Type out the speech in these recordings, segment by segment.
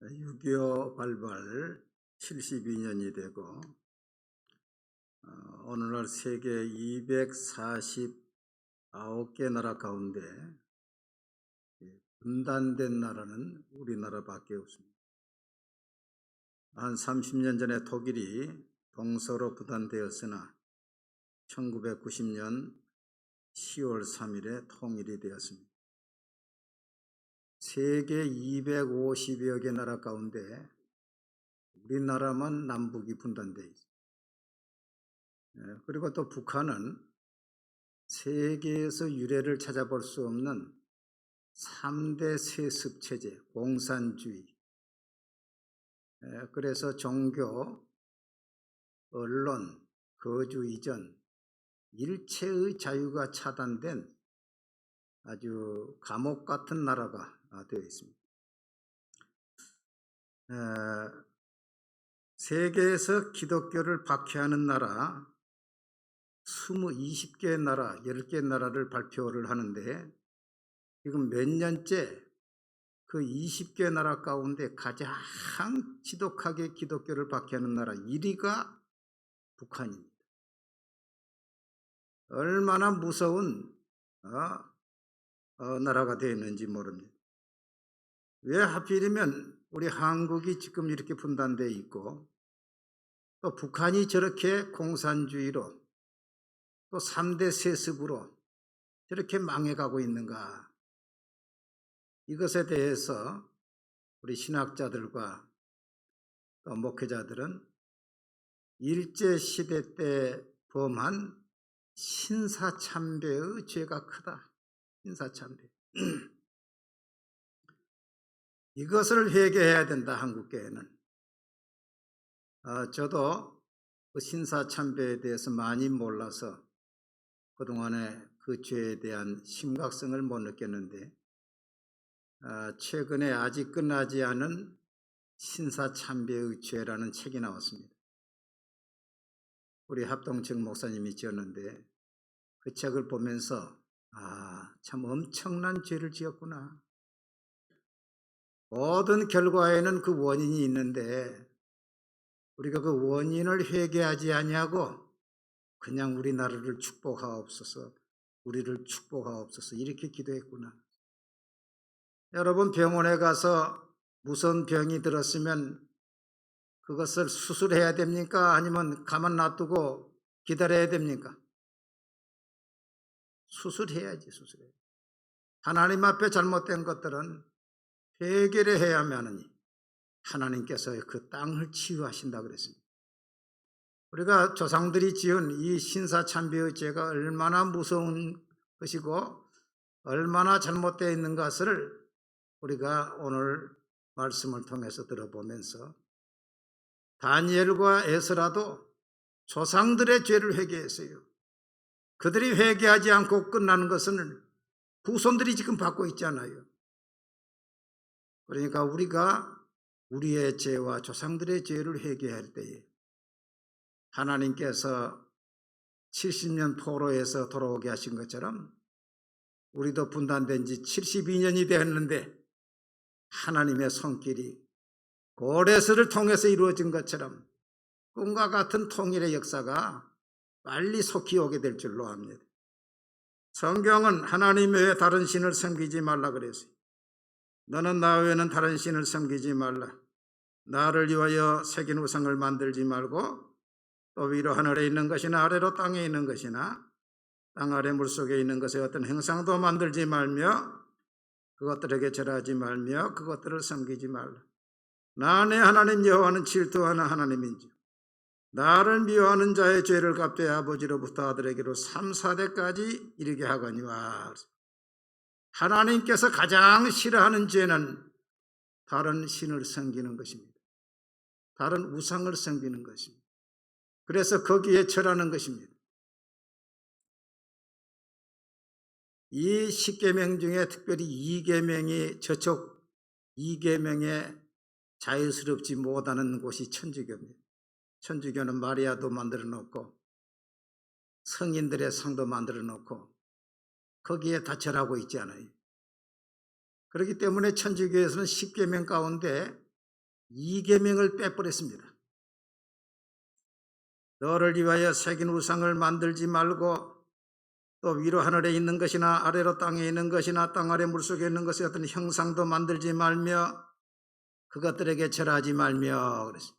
6.25 발발 72년이 되고 오늘날 세계 249개 나라 가운데 분단된 나라는 우리나라밖에 없습니다. 한 30년 전에 독일이 동서로 분단되었으나 1990년 10월 3일에 통일이 되었습니다. 세계 250여 개 나라 가운데 우리나라만 남북이 분단되어 있습니다. 그리고 또 북한은 세계에서 유래를 찾아볼 수 없는 3대 세습 체제, 공산주의. 그래서 종교, 언론, 거주 이전, 일체의 자유가 차단된 아주 감옥 같은 나라가 되어 있습니다. 세계에서 기독교를 박해하는 나라 20개 나라, 10개 나라를 발표를 하는데 지금 몇 년째 그 20개 나라 가운데 가장 지독하게 기독교를 박해하는 나라 1위가 북한입니다. 얼마나 무서운 나라가 되었는지 모릅니다. 왜 하필이면 우리 한국이 지금 이렇게 분단되어 있고 또 북한이 저렇게 공산주의로 또 3대 세습으로 저렇게 망해가고 있는가? 이것에 대해서 우리 신학자들과 또 목회자들은 일제시대 때 범한 신사참배의 죄가 크다. 신사참배. 이것을 회개해야 된다, 한국교회는. 저도 그 신사참배에 대해서 많이 몰라서 그동안에 그 죄에 대한 심각성을 못 느꼈는데 최근에 아직 끝나지 않은 신사참배의 죄라는 책이 나왔습니다. 우리 합동측 목사님이 지었는데 그 책을 보면서 참 엄청난 죄를 지었구나. 모든 결과에는 그 원인이 있는데 우리가 그 원인을 회개하지 아니하고 그냥 우리나라를 축복하옵소서, 우리를 축복하옵소서 이렇게 기도했구나. 여러분 병원에 가서 무슨 병이 들었으면 그것을 수술해야 됩니까? 아니면 가만 놔두고 기다려야 됩니까? 수술해야지, 수술해. 하나님 앞에 잘못된 것들은 회개를 해야만 하니 하나님께서 그 땅을 치유하신다 그랬습니다. 우리가 조상들이 지은 이 신사참배의 죄가 얼마나 무서운 것이고 얼마나 잘못되어 있는 것을 우리가 오늘 말씀을 통해서 들어보면서 다니엘과 에스라도 조상들의 죄를 회개했어요. 그들이 회개하지 않고 끝나는 것은 후손들이 지금 받고 있잖아요. 그러니까 우리가 우리의 죄와 조상들의 죄를 회개할 때에 하나님께서 70년 포로에서 돌아오게 하신 것처럼 우리도 분단된 지 72년이 되었는데 하나님의 손길이 고레스를 통해서 이루어진 것처럼 꿈과 같은 통일의 역사가 빨리 속히 오게 될 줄로 압니다. 성경은 하나님 외에 다른 신을 섬기지 말라 그랬어요. 너는 나 외에는 다른 신을 섬기지 말라. 나를 위하여 새긴 우상을 만들지 말고 또 위로 하늘에 있는 것이나 아래로 땅에 있는 것이나 땅 아래 물속에 있는 것의 어떤 형상도 만들지 말며 그것들에게 절하지 말며 그것들을 섬기지 말라. 나 내 하나님 여호와는 질투하는 하나님인지 나를 미워하는 자의 죄를 갚되 아버지로부터 아들에게로 3, 4대까지 이르게 하거니와. 하나님께서 가장 싫어하는 죄는 다른 신을 섬기는 것입니다. 다른 우상을 섬기는 것입니다. 그래서 거기에 절하는 것입니다. 이 10계명 중에 특별히 2계명이 저촉 2계명에 자유스럽지 못하는 곳이 천주교입니다. 천주교는 마리아도 만들어 놓고 성인들의 상도 만들어 놓고 거기에 다 절하고 있지 않아요. 그렇기 때문에 천주교에서는 10계명 가운데 이계명을 빼버렸습니다. 너를 위하여 새긴 우상을 만들지 말고 또 위로 하늘에 있는 것이나 아래로 땅에 있는 것이나 땅 아래 물속에 있는 것의 어떤 형상도 만들지 말며 그것들에게 절하지 말며 그랬습니다.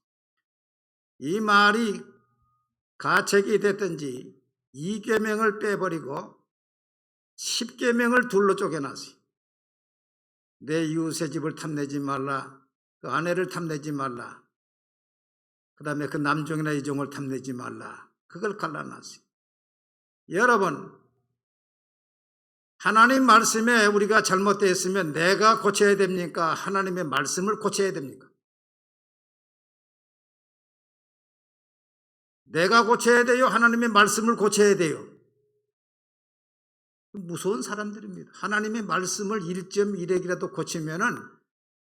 이 말이 가책이 됐든지 이계명을 빼버리고 10계명을 둘로 쪼개놨어요. 내 이웃의 집을 탐내지 말라, 그 아내를 탐내지 말라, 그 다음에 그 남종이나 이종을 탐내지 말라, 그걸 갈라놨어요. 여러분, 하나님 말씀에 우리가 잘못되어 있으면 내가 고쳐야 됩니까? 하나님의 말씀을 고쳐야 됩니까? 내가 고쳐야 돼요? 하나님의 말씀을 고쳐야 돼요? 무서운 사람들입니다. 하나님의 말씀을 1.1핵이라도 고치면은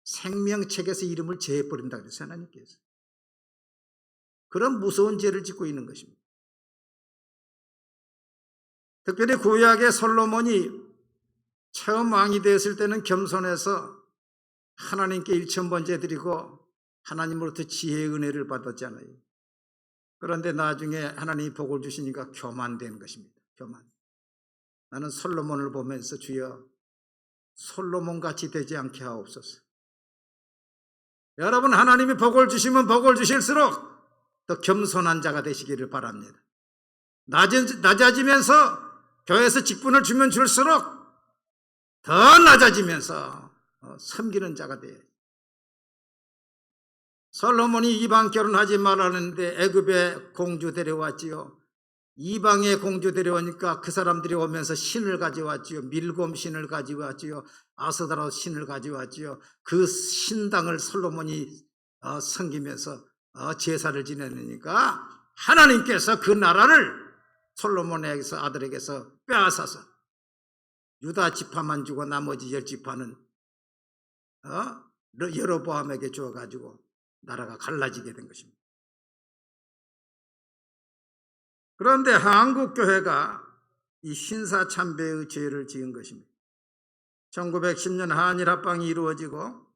생명책에서 이름을 제해버린다 그랬어요, 하나님께서. 그런 무서운 죄를 짓고 있는 것입니다. 특별히 구약의 솔로몬이 처음 왕이 되었을 때는 겸손해서 하나님께 1,000번째 드리고 하나님으로부터 지혜의 은혜를 받았잖아요. 그런데 나중에 하나님이 복을 주시니까 교만된 것입니다. 교만. 나는 솔로몬을 보면서 주여 솔로몬같이 되지 않게 하옵소서. 여러분, 하나님이 복을 주시면 복을 주실수록 더 겸손한 자가 되시기를 바랍니다. 낮아지면서 교회에서 직분을 주면 줄수록 더 낮아지면서 섬기는 자가 돼요. 솔로몬이 이방 결혼하지 말라는데 애굽에 공주 데려왔지요. 이방의 공주 데려오니까 그 사람들이 오면서 신을 가져왔지요. 밀곰 신을 가져왔지요. 아스다라 신을 가져왔지요. 그 신당을 솔로몬이 섬기면서 제사를 지내니까 하나님께서 그 나라를 솔로몬에게서 아들에게서 빼앗아서 유다 지파만 주고 나머지 10지파는 여로보암에게 주어가지고 나라가 갈라지게 된 것입니다. 그런데 한국교회가 이 신사참배의 죄를 지은 것입니다. 1910년 한일합방이 이루어지고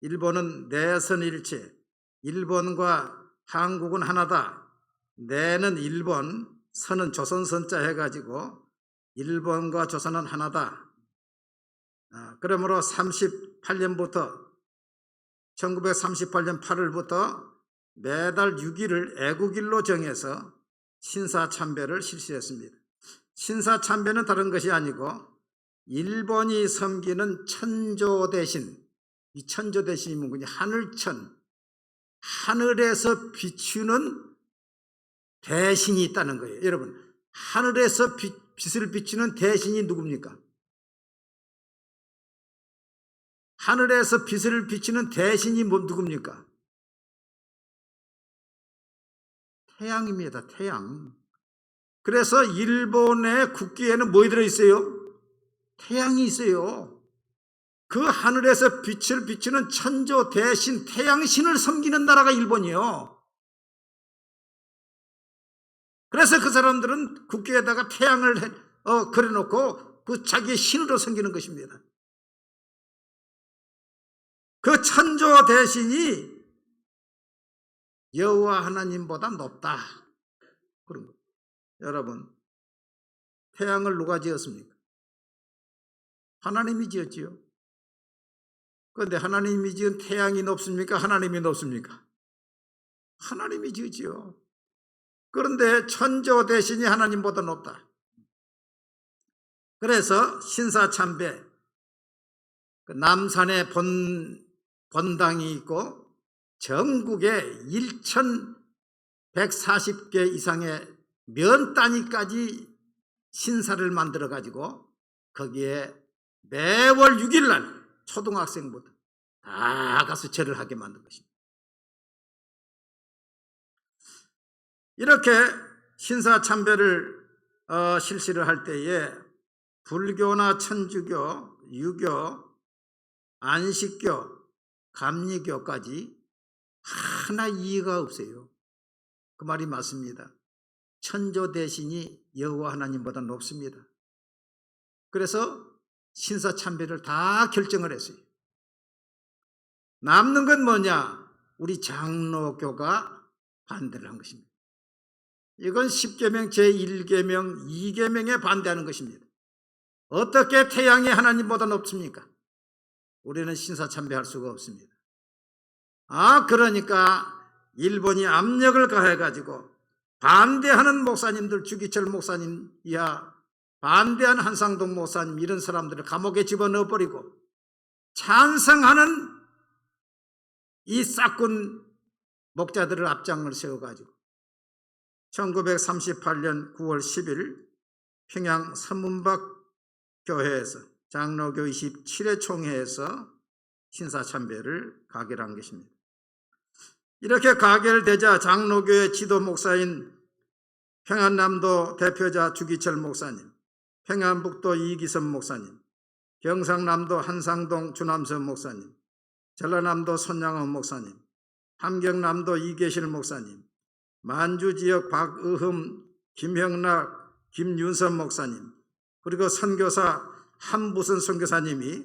일본은 내선일체, 일본과 한국은 하나다, 내는 일본, 선은 조선선자 해가지고 일본과 조선은 하나다. 그러므로 1938년 8월부터 매달 6일을 애국일로 정해서 신사참배를 실시했습니다. 신사참배는 다른 것이 아니고 일본이 섬기는 천조대신, 이 천조대신이 뭐냐, 하늘천, 하늘에서 비추는 대신이 있다는 거예요. 여러분, 하늘에서 빛을 비추는 대신이 누굽니까? 하늘에서 빛을 비추는 대신이 누굽니까? 태양입니다. 태양. 그래서 일본의 국기에는 뭐가 들어있어요? 태양이 있어요. 그 하늘에서 빛을 비추는 천조 대신 태양신을 섬기는 나라가 일본이에요. 그래서 그 사람들은 국기에다가 태양을 그려놓고 그 자기의 신으로 섬기는 것입니다. 그 천조 대신이 여호와 하나님보다 높다, 그런 거예요. 여러분, 태양을 누가 지었습니까? 하나님이 지었지요. 그런데 하나님이 지은 태양이 높습니까? 하나님이 높습니까? 하나님이 지었지요. 그런데 천조 대신이 하나님보다 높다. 그래서 신사참배, 남산에 본당이 있고 전국에 1,140개 이상의 면 단위까지 신사를 만들어 가지고 거기에 매월 6일 날 초등학생부터 다 가서 절을 하게 만든 것입니다. 이렇게 신사참배를 실시를 할 때에 불교나 천주교, 유교, 안식교, 감리교까지 하나 이해가 없어요. 그 말이 맞습니다. 천조 대신이 여호와 하나님보다 높습니다. 그래서 신사참배를 다 결정을 했어요. 남는 건 뭐냐? 우리 장로교가 반대를 한 것입니다. 이건 10계명 제1계명 2계명에 반대하는 것입니다. 어떻게 태양이 하나님보다 높습니까? 우리는 신사참배할 수가 없습니다. 그러니까 일본이 압력을 가해가지고 반대하는 목사님들, 주기철 목사님 이하 반대하는 한상동 목사님 이런 사람들을 감옥에 집어넣어버리고 찬성하는 이 싹군 목자들을 앞장을 세워가지고 1938년 9월 10일 평양 서문박 교회에서 장로교 27회 총회에서 신사참배를 가결한 것입니다. 이렇게 가결되자 장로교의 지도 목사인 평안남도 대표자 주기철 목사님, 평안북도 이기선 목사님, 경상남도 한상동 주남선 목사님, 전라남도 손양원 목사님, 함경남도 이계실 목사님, 만주지역 박의흠, 김형락, 김윤선 목사님, 그리고 선교사 한부선 선교사님이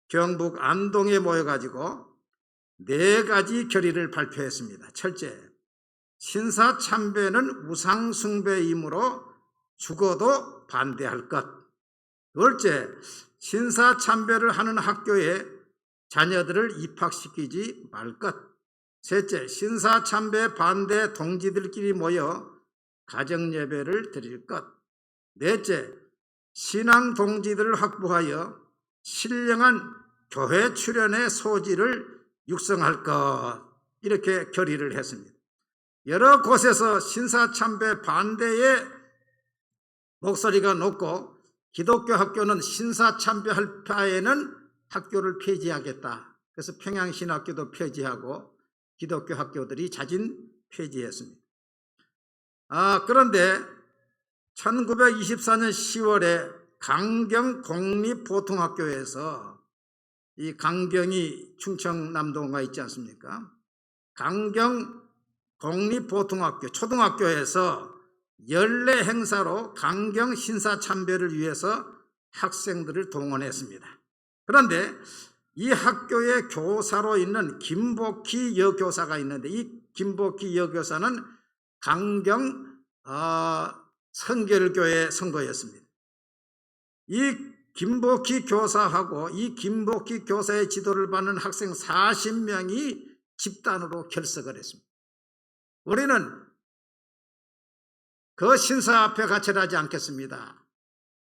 경북 안동에 모여가지고 4가지 결의를 발표했습니다. 첫째, 신사참배는 우상숭배이므로 죽어도 반대할 것. 둘째, 신사참배를 하는 학교에 자녀들을 입학시키지 말 것. 셋째, 신사참배 반대 동지들끼리 모여 가정예배를 드릴 것. 넷째, 신앙 동지들을 확보하여 신령한 교회 출연의 소지를 육성할 것. 이렇게 결의를 했습니다. 여러 곳에서 신사참배 반대의 목소리가 높고 기독교 학교는 신사참배할 바에는 학교를 폐지하겠다. 그래서 평양신학교도 폐지하고 기독교 학교들이 자진 폐지했습니다. 그런데 1924년 10월에 강경 공립보통학교에서 이 강경이 충청남도가 있지 않습니까? 강경 공립보통학교 초등학교에서 연례 행사로 강경 신사참배를 위해서 학생들을 동원했습니다. 그런데 이 학교의 교사로 있는 김복희 여교사가 있는데 이 김복희 여교사는 강경 성결교회 성도였습니다. 이 김복희 교사하고 이 김복희 교사의 지도를 받는 학생 40명이 집단으로 결석을 했습니다. 우리는 그 신사 앞에 가출하지 않겠습니다.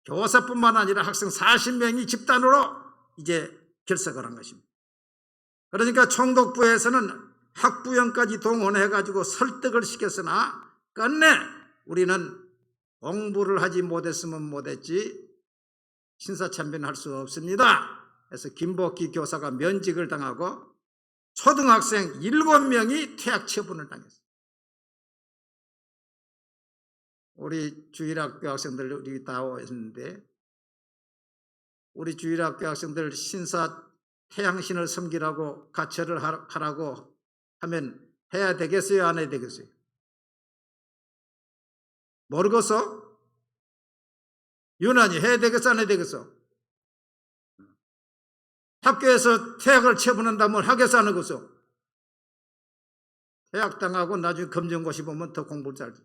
교사뿐만 아니라 학생 40명이 집단으로 이제 결석을 한 것입니다. 그러니까 총독부에서는 학부형까지 동원해가지고 설득을 시켰으나 끝내 우리는 공부를 하지 못했으면 못했지 신사참배는 할 수 없습니다. 그래서 김복희 교사가 면직을 당하고 초등학생 7명이 퇴학 처분을 당했어요. 우리 주일학교 학생들 우리 다 오셨는데 우리 주일학교 학생들 신사 태양신을 섬기라고 가철을 하라고 하면 해야 되겠어요? 안 해야 되겠어요? 모르겠어? 유난히 해야 되겠어? 안 해야 되겠어? 학교에서 퇴학을 처분한다면 하겠어? 안 하겠어? 퇴학당하고 나중에 검정고시 보면 더 공부를 잘지.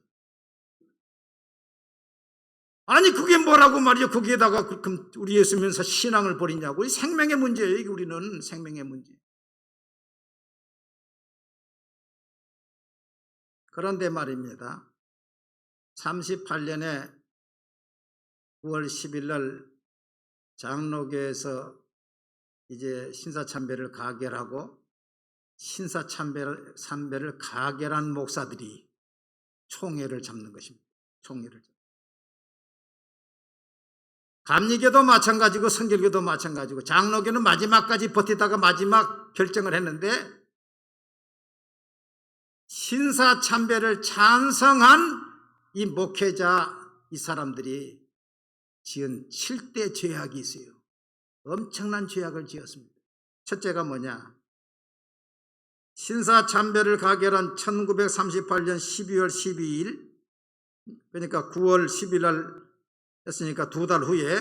아니 그게 뭐라고 말이죠. 거기에다가 우리 예수 믿으면서 신앙을 버리냐고. 이 생명의 문제예요. 이게 우리는 생명의 문제. 그런데 말입니다. 38년에 9월 10일 날 장로교에서 이제 신사참배를 가결하고 신사참배를 가결한 목사들이 총회를 잡는 것입니다. 총회를. 감리교도 마찬가지고 성결교도 마찬가지고 장로교는 마지막까지 버티다가 마지막 결정을 했는데 신사참배를 찬성한 이 목회자 이 사람들이 지은 7대 죄악이 있어요. 엄청난 죄악을 지었습니다. 첫째가 뭐냐? 신사참배를 가결한 1938년 12월 12일 그러니까 9월 10일 날 했으니까 2달 후에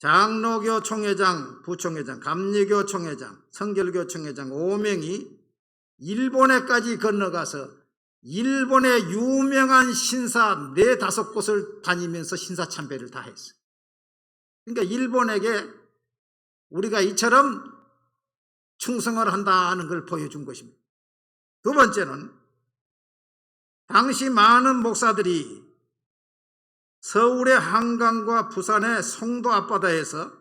장로교 총회장, 부총회장, 감리교 총회장, 성결교 총회장 5명이 일본에까지 건너가서 일본의 유명한 신사 4-5곳을 다니면서 신사참배를 다 했어요. 그러니까 일본에게 우리가 이처럼 충성을 한다는 걸 보여준 것입니다. 두 번째는 당시 많은 목사들이 서울의 한강과 부산의 송도 앞바다에서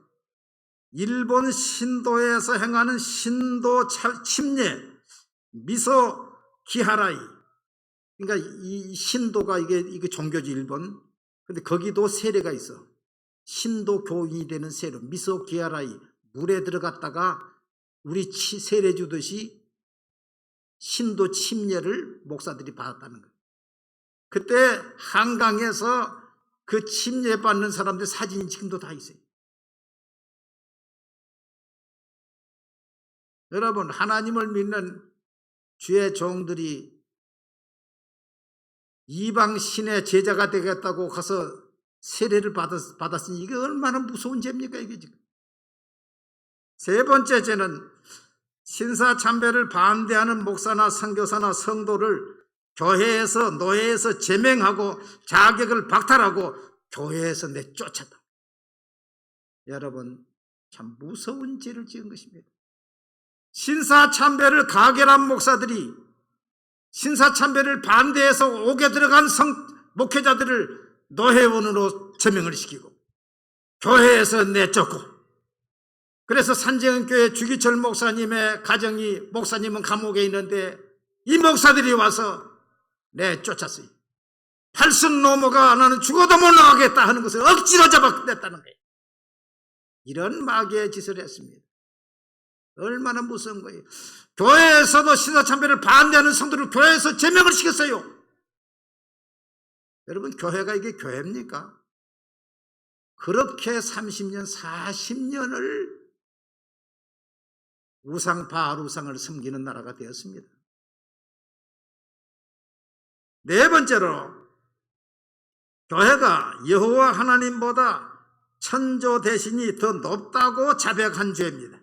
일본 신도에서 행하는 신도 침례, 미소 기하라이, 그러니까 이 신도가 이게 종교지 일본. 근데 거기도 세례가 있어. 신도 교인이 되는 세례, 미소 기하라이, 물에 들어갔다가 우리 세례 주듯이 신도 침례를 목사들이 받았다는 거예요. 그때 한강에서 그 침례 받는 사람들 사진이 지금도 다 있어요. 여러분, 하나님을 믿는 주의 종들이 이방 신의 제자가 되겠다고 가서 세례를 받았으니 이게 얼마나 무서운 죄입니까, 이게 지금. 세 번째 죄는 신사참배를 반대하는 목사나 선교사나 성도를 교회에서, 노예에서 제명하고 자격을 박탈하고 교회에서 내쫓았다. 여러분, 참 무서운 죄를 지은 것입니다. 신사참배를 가결한 목사들이 신사참배를 반대해서 옥에 들어간 목회자들을 노회원으로 제명을 시키고 교회에서 내쫓고, 그래서 산재은교회 주기철 목사님의 가정이, 목사님은 감옥에 있는데 이 목사들이 와서 내쫓았어요. 팔순 노모가 나는 죽어도 못 나가겠다 하는 것을 억지로 잡아냈다는 거예요. 이런 마귀의 짓을 했습니다. 얼마나 무서운 거예요. 교회에서도 신사참배를 반대하는 성도를 교회에서 제명을 시켰어요. 여러분, 교회가 이게 교회입니까? 그렇게 30년, 40년을 바알 우상을 섬기는 나라가 되었습니다. 네 번째로, 교회가 여호와 하나님보다 천조 대신이 더 높다고 자백한 죄입니다.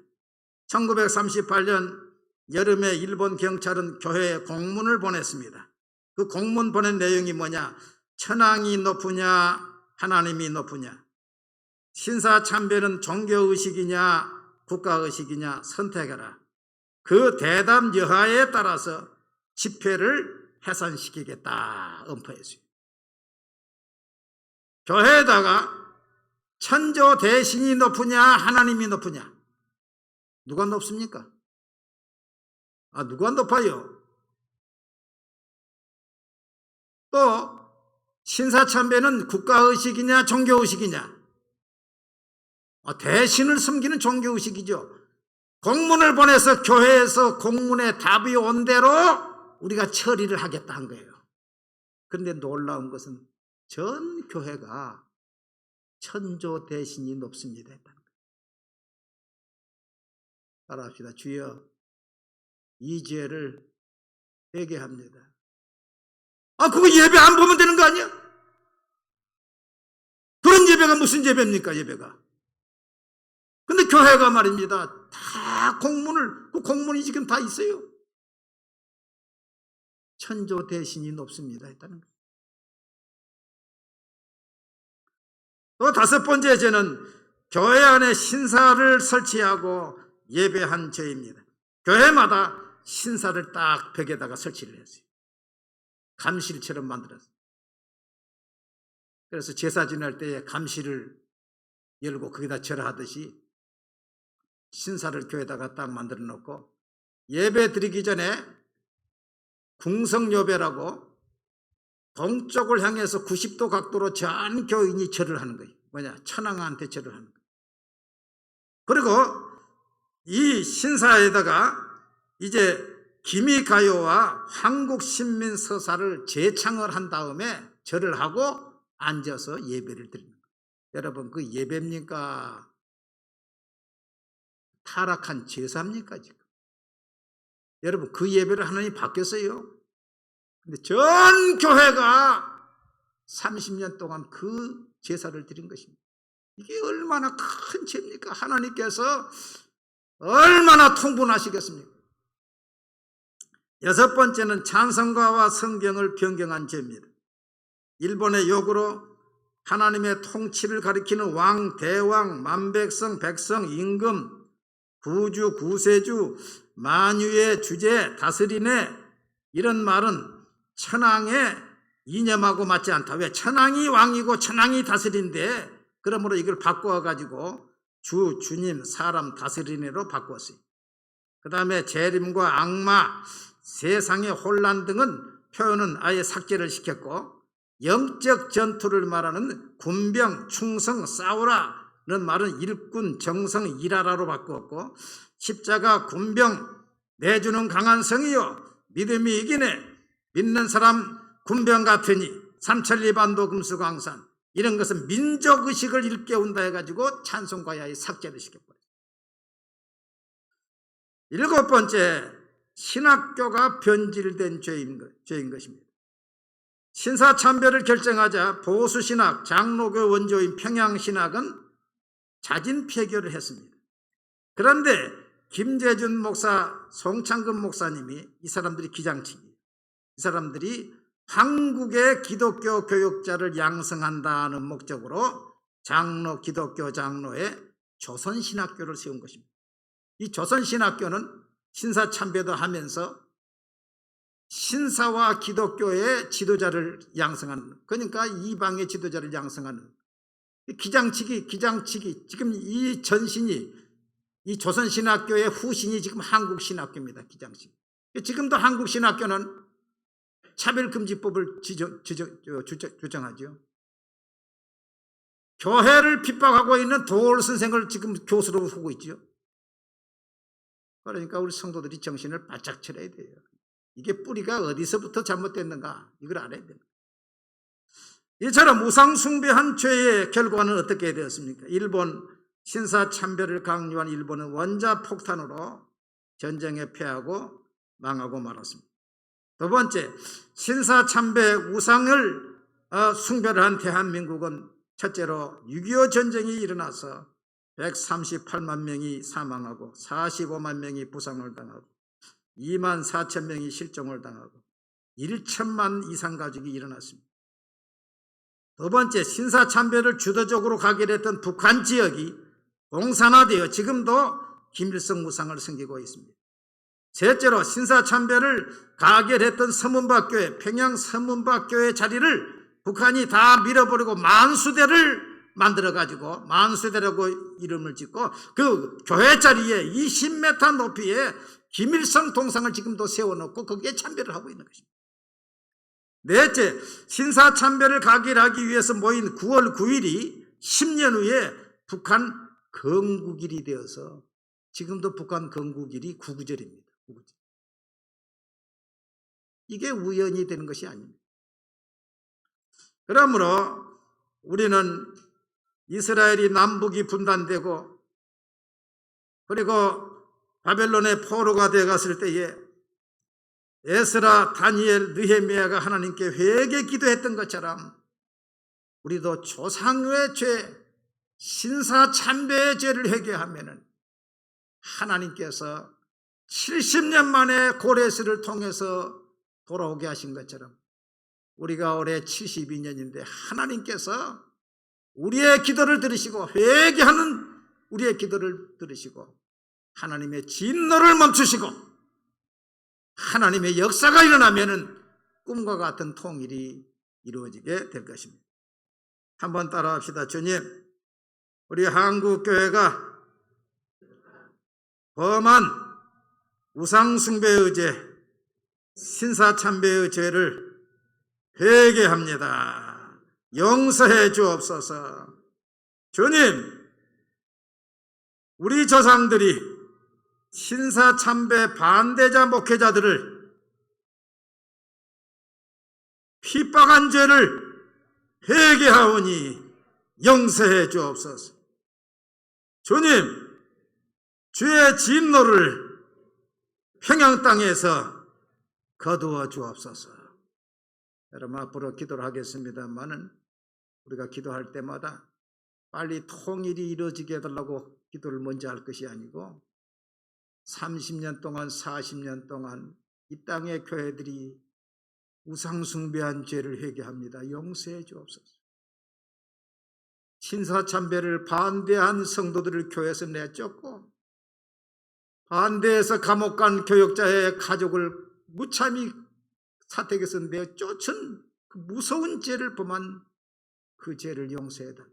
1938년 여름에 일본 경찰은 교회에 공문을 보냈습니다. 그 공문 보낸 내용이 뭐냐? 천황이 높으냐 하나님이 높으냐, 신사참배는 종교의식이냐 국가의식이냐 선택해라. 그 대답 여하에 따라서 집회를 해산시키겠다 엄포했어요. 교회에다가 천조 대신이 높으냐 하나님이 높으냐, 누가 높습니까? 누가 높아요? 또 신사참배는 국가의식이냐 종교의식이냐, 대신을 섬기는 종교의식이죠. 공문을 보내서 교회에서 공문에 답이 온 대로 우리가 처리를 하겠다 한 거예요. 그런데 놀라운 것은 전 교회가 천조 대신이 높습니다 했다는 거예요. 따라합시다. 주여, 이 죄를 회개합니다. 그거 예배 안 보면 되는 거 아니야? 그런 예배가 무슨 예배입니까, 예배가? 근데 교회가 말입니다, 다 그 공문이 지금 다 있어요. 천조 대신이 높습니다 했다는 거예요. 또 다섯 번째 죄는 교회 안에 신사를 설치하고 예배한 죄입니다. 교회마다 신사를 딱 벽에다가 설치를 했어요. 감실처럼 만들었어요. 그래서 제사 지낼 때에 감실을 열고 거기다 절하듯이 신사를 교회에다가 딱 만들어 놓고, 예배 드리기 전에 궁성요배라고 동쪽을 향해서 90도 각도로 전 교인이 절을 하는 거예요. 천황한테 절을 하는 거예요. 그리고 이 신사에다가 이제 기미가요와 한국신민서사를 재창을 한 다음에 절을 하고 앉아서 예배를 드리는 거예요. 여러분, 그 예배입니까? 타락한 제사입니까 지금? 여러분, 그 예배를 하나님이 받겠어요? 근데 전 교회가 30년 동안 그 제사를 드린 것입니다. 이게 얼마나 큰 죄입니까? 하나님께서 얼마나 통분하시겠습니까? 여섯 번째는 찬송가와 성경을 변경한 죄입니다. 일본의 욕으로 하나님의 통치를 가리키는 왕, 대왕, 만백성, 백성, 임금, 구주, 구세주, 만유의 주제, 다스리네, 이런 말은 천황의 이념하고 맞지 않다. 왜? 천황이 왕이고 천황이 다스린데, 그러므로 이걸 바꿔가지고 주님, 사람 다스리네로 바꿨어요. 그 다음에 재림과 악마, 세상의 혼란 등은 표현은 아예 삭제를 시켰고, 영적 전투를 말하는 군병, 충성, 싸우라는 말은 일꾼, 정성, 일하라로 바꾸었고, 십자가, 군병, 내주는 강한 성이요 믿음이 이기네, 믿는 사람 군병 같으니, 삼천리 반도 금수강산, 이런 것은 민족의식을 일깨운다 해가지고 찬송가에 삭제를 시켜버려요. 일곱 번째, 신학교가 변질된 죄인 것입니다. 신사참배를 결정하자 보수신학, 장로교 원조인 평양신학은 자진 폐교를 했습니다. 그런데 김재준 목사, 송창근 목사님이, 이 사람들이 기장치기, 이 사람들이 한국의 기독교 교육자를 양성한다는 목적으로 장로, 기독교 장로의 조선신학교를 세운 것입니다. 이 조선신학교는 신사참배도 하면서 신사와 기독교의 지도자를 양성하는, 그러니까 이방의 지도자를 양성하는 기장치기. 지금 이 전신이, 이 조선신학교의 후신이 지금 한국신학교입니다. 기장치기. 지금도 한국신학교는 차별금지법을 주장하죠. 교회를 핍박하고 있는 도올 선생을 지금 교수로 두고 있죠. 그러니까 우리 성도들이 정신을 바짝 차려야 돼요. 이게 뿌리가 어디서부터 잘못됐는가, 이걸 알아야 됩니다. 이처럼 우상숭배한 죄의 결과는 어떻게 되었습니까? 일본 신사참배를 강요한 일본은 원자폭탄으로 전쟁에 패하고 망하고 말았습니다. 두 번째, 신사참배 우상을 숭배를 한 대한민국은 첫째로 6.25 전쟁이 일어나서 138만 명이 사망하고 45만 명이 부상을 당하고 2만 4천 명이 실종을 당하고 1천만 이상 가족이 일어났습니다. 두 번째, 신사참배를 주도적으로 가결했던 북한 지역이 공산화되어 지금도 김일성 무상을 섬기고 있습니다. 셋째로, 신사참배를 가결했던 서문박교회, 평양 서문박교회 자리를 북한이 다 밀어버리고 만수대를 만들어가지고, 만수대라고 이름을 짓고 그 교회 자리에 20m 높이에 김일성 동상을 지금도 세워놓고 거기에 참배를 하고 있는 것입니다. 넷째, 신사참배를 가결하기 위해서 모인 9월 9일이 10년 후에 북한 건국일이 되어서 지금도 북한 건국일이 구구절입니다. 구구절. 이게 우연이 되는 것이 아닙니다. 그러므로 우리는 이스라엘이 남북이 분단되고 그리고 바벨론의 포로가 되어갔을 때에 에스라, 다니엘, 느헤미야가 하나님께 회개 기도했던 것처럼 우리도 조상의 죄, 신사참배의 죄를 회개하면은 하나님께서 70년 만에 고레스를 통해서 돌아오게 하신 것처럼 우리가 올해 72년인데 하나님께서 우리의 기도를 들으시고 회개하는 우리의 기도를 들으시고 하나님의 진노를 멈추시고 하나님의 역사가 일어나면은 꿈과 같은 통일이 이루어지게 될 것입니다. 한번 따라합시다. 주님, 우리 한국교회가 범한 우상숭배의 죄, 신사참배의 죄를 회개합니다. 용서해 주옵소서. 주님, 우리 조상들이 신사참배 반대자 목회자들을 핍박한 죄를 회개하오니 용서해 주옵소서. 주님, 주의 진노를 평양 땅에서 거두어 주옵소서. 여러분, 앞으로 기도를 하겠습니다만은 우리가 기도할 때마다 빨리 통일이 이루어지게 해달라고 기도를 먼저 할 것이 아니고 30년 동안 40년 동안 이 땅의 교회들이 우상숭배한 죄를 회개합니다. 용서해 주옵소서. 신사참배를 반대한 성도들을 교회에서 내쫓고 반대해서 감옥 간 교역자의 가족을 무참히 사택에서 내쫓은 그 무서운 죄를 범한 그 죄를 용서해 달라.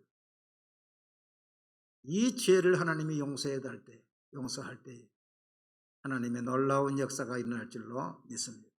이 죄를 하나님이 용서할 때 하나님의 놀라운 역사가 일어날 줄로 믿습니다.